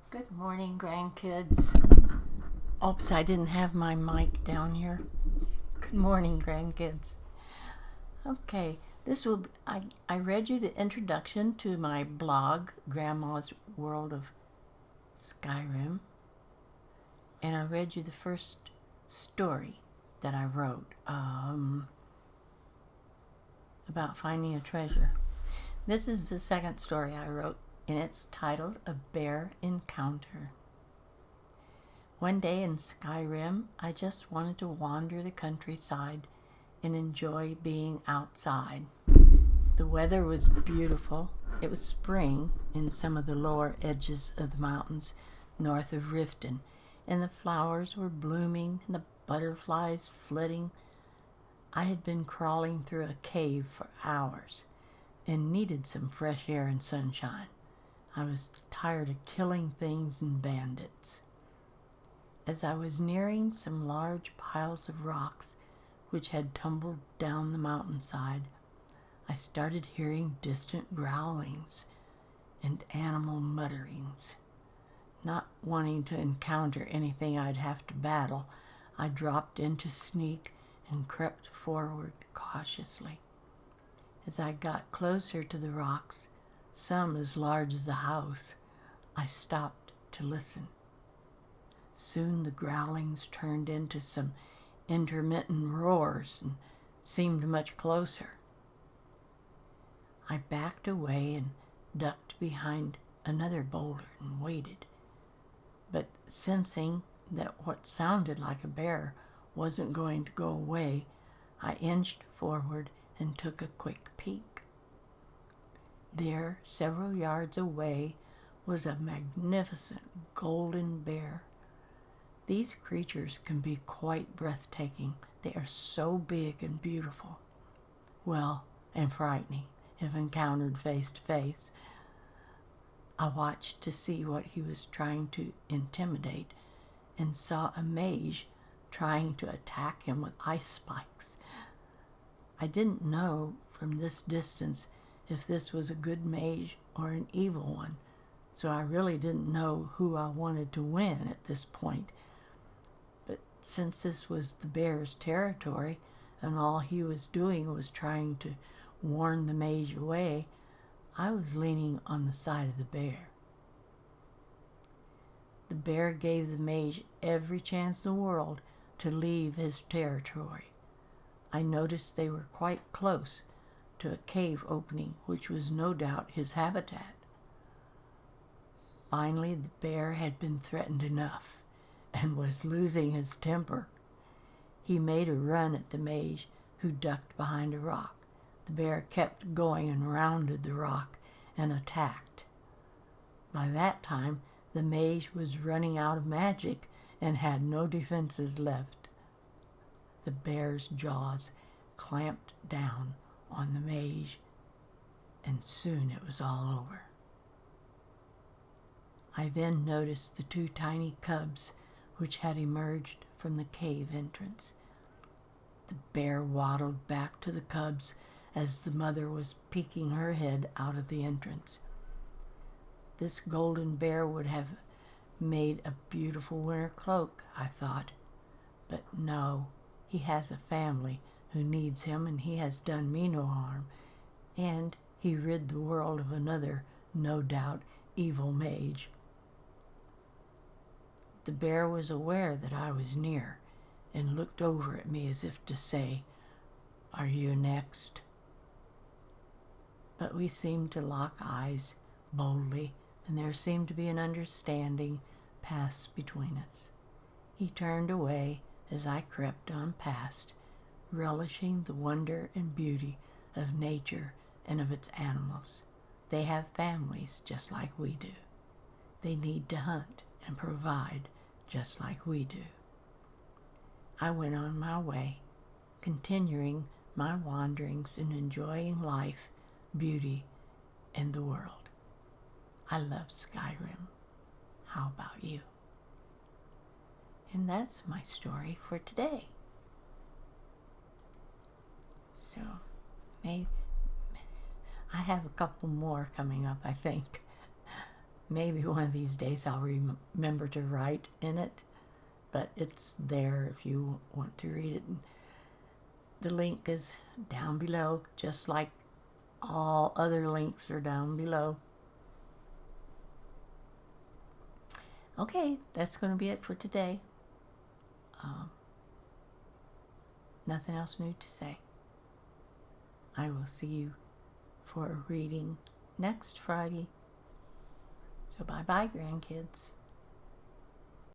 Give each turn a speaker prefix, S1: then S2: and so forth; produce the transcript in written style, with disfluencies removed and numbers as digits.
S1: Good morning, grandkids. Oops, I didn't have my mic down here. Good morning, grandkids. Okay, I read you the introduction to my blog, Grandma's World of Skyrim, and I read you the first story that I wrote about finding a treasure. This is the second story I wrote, and it's titled A Bear Encounter. One day in Skyrim, I just wanted to wander the countryside and enjoy being outside. The weather was beautiful. It was spring in some of the lower edges of the mountains north of Riften, and the flowers were blooming and the butterflies flitting. I had been crawling through a cave for hours and needed some fresh air and sunshine. I was tired of killing things and bandits. As I was nearing some large piles of rocks which had tumbled down the mountainside, I started hearing distant growlings and animal mutterings. Not wanting to encounter anything I'd have to battle, I dropped in to sneak and crept forward cautiously. As I got closer to the rocks, some as large as a house, I stopped to listen. Soon the growlings turned into some intermittent roars and seemed much closer. I backed away and ducked behind another boulder and waited. But sensing that what sounded like a bear wasn't going to go away, I inched forward and took a quick peek. There, several yards away, was a magnificent golden bear. These creatures can be quite breathtaking. They are so big and beautiful. Well, and frightening if encountered face to face. I watched to see what he was trying to intimidate and saw a mage trying to attack him with ice spikes. I didn't know from this distance if this was a good mage or an evil one, so I really didn't know who I wanted to win at this point. But since this was the bear's territory and all he was doing was trying to warn the mage away, I was leaning on the side of the bear. The bear gave the mage every chance in the world to leave his territory. I noticed they were quite close to a cave opening, which was no doubt his habitat. Finally, the bear had been threatened enough and was losing his temper. He made a run at the mage, who ducked behind a rock. The bear kept going and rounded the rock and attacked. By that time, the mage was running out of magic and had no defenses left. The bear's jaws clamped down on the mage, and soon it was all over. I then noticed the two tiny cubs which had emerged from the cave entrance. The bear waddled back to the cubs as the mother was peeking her head out of the entrance. This golden bear would have made a beautiful winter cloak, I thought. But no, he has a family who needs him, and he has done me no harm, and he rid the world of another, no doubt, evil mage. The bear was aware that I was near and looked over at me as if to say, "Are you next?" But we seemed to lock eyes boldly, and there seemed to be an understanding pass between us. He turned away as I crept on past, relishing the wonder and beauty of nature and of its animals. They have families just like we do. They need to hunt and provide just like we do. I went on my way, continuing my wanderings and enjoying life, beauty, and the world. I love Skyrim. How about you? And that's my story for today. So, maybe I have a couple more coming up, I think. Maybe one of these days I'll remember to write in it, but it's there if you want to read it. The link is down below, just like all other links are down below. Okay, that's going to be it for today. Nothing else new to say. I will see you for a reading next Friday. So bye-bye, grandkids.